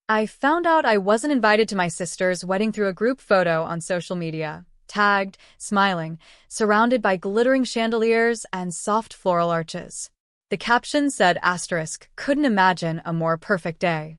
I found out I wasn't invited to my sister's wedding through a group photo on social media, tagged, smiling, surrounded by glittering chandeliers and soft floral arches. The caption said asterisk, couldn't imagine a more perfect day.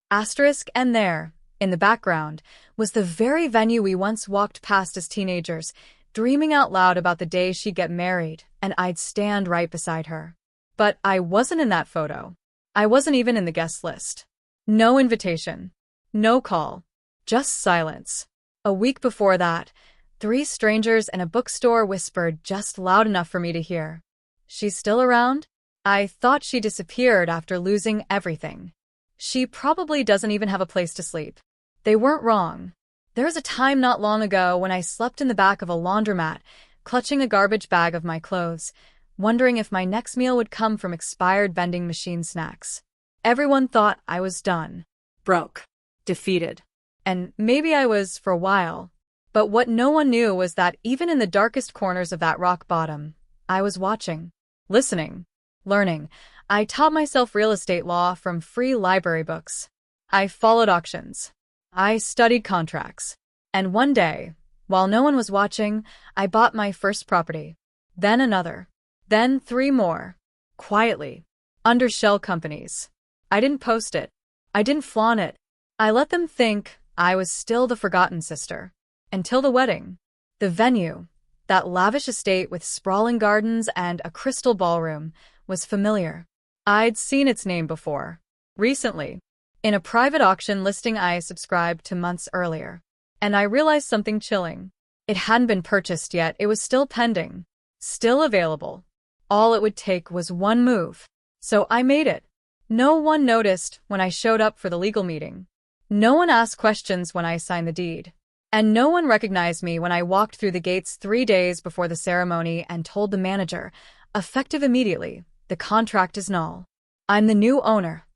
Asterisk, and there, in the background, was the very venue we once walked past as teenagers, dreaming out loud about the day she'd get married, and I'd stand right beside her. But I wasn't in that photo. I wasn't even in the guest list. No invitation. No call. Just silence. A week before that, 3 strangers in a bookstore whispered just loud enough for me to hear. She's still around? I thought she disappeared after losing everything. She probably doesn't even have a place to sleep. They weren't wrong. There was a time not long ago when I slept in the back of a laundromat, clutching a garbage bag of my clothes, wondering if my next meal would come from expired vending machine snacks. Everyone thought I was done. Broke. Defeated. And maybe I was for a while. But what no one knew was that even in the darkest corners of that rock bottom, I was watching, listening, learning. I taught myself real estate law from free library books. I followed auctions. I studied contracts. And one day, while no one was watching, I bought my first property. Then another. Then 3 more. Quietly. Under shell companies. I didn't post it. I didn't flaunt it. I let them think I was still the forgotten sister. Until the wedding. The venue, that lavish estate with sprawling gardens and a crystal ballroom, was familiar. I'd seen its name before. Recently. In a private auction listing I subscribed to months earlier. And I realized something chilling. It hadn't been purchased yet, it was still pending. Still available. All it would take was one move. So I made it. No one noticed when I showed up for the legal meeting. No one asked questions when I signed the deed. And no one recognized me when I walked through the gates 3 days before the ceremony and told the manager, effective immediately, the contract is null. I'm the new owner.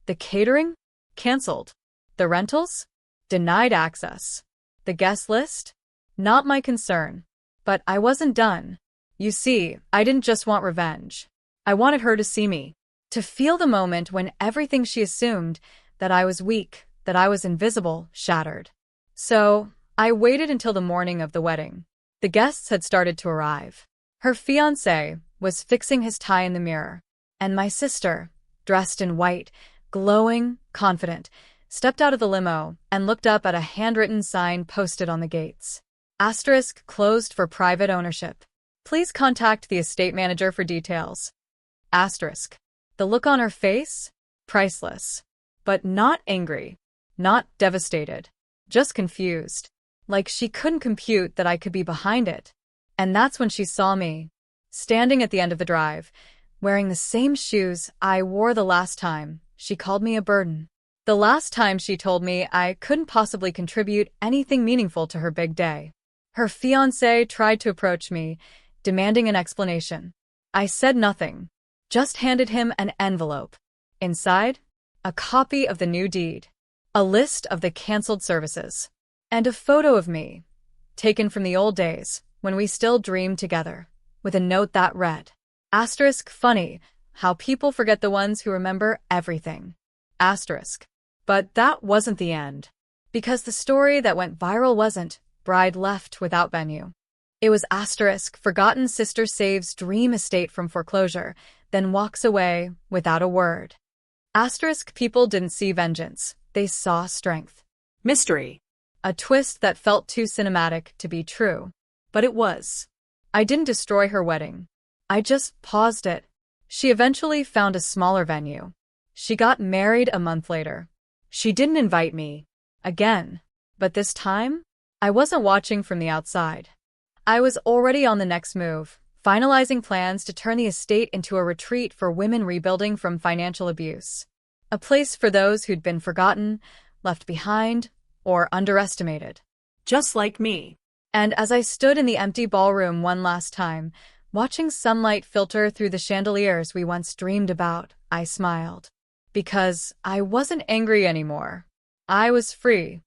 The catering? Cancelled. The rentals? Denied access. The guest list? Not my concern. But I wasn't done. You see, I didn't just want revenge. I wanted her to see me. To feel the moment when everything she assumed, that I was weak, that I was invisible, shattered. So, I waited until the morning of the wedding. The guests had started to arrive. Her fiancé was fixing his tie in the mirror. And my sister, dressed in white, glowing, confident, stepped out of the limo and looked up at a handwritten sign posted on the gates. Asterisk, closed for private ownership. Please contact the estate manager for details. Asterisk. The look on her face? Priceless. But not angry. Not devastated. Just confused. Like she couldn't compute that I could be behind it. And that's when she saw me, standing at the end of the drive, wearing the same shoes I wore the last time. She called me a burden. The last time she told me I couldn't possibly contribute anything meaningful to her big day. Her fiancé tried to approach me, demanding an explanation. I said nothing. Just handed him an envelope. Inside, a copy of the new deed, a list of the canceled services, and a photo of me, taken from the old days, when we still dreamed together, with a note that read, asterisk, funny, how people forget the ones who remember everything. Asterisk. But that wasn't the end. Because the story that went viral wasn't, bride left without venue. It was asterisk, forgotten sister saves dream estate from foreclosure, then walks away without a word. Asterisk, people didn't see vengeance, they saw strength. Mystery. A twist that felt too cinematic to be true. But it was. I didn't destroy her wedding. I just paused it. She eventually found a smaller venue. She got married a month later. She didn't invite me. Again. But this time, I wasn't watching from the outside. I was already on the next move, finalizing plans to turn the estate into a retreat for women rebuilding from financial abuse. A place for those who'd been forgotten, left behind, or underestimated. Just like me. And as I stood in the empty ballroom one last time, watching sunlight filter through the chandeliers we once dreamed about, I smiled. Because I wasn't angry anymore. I was free.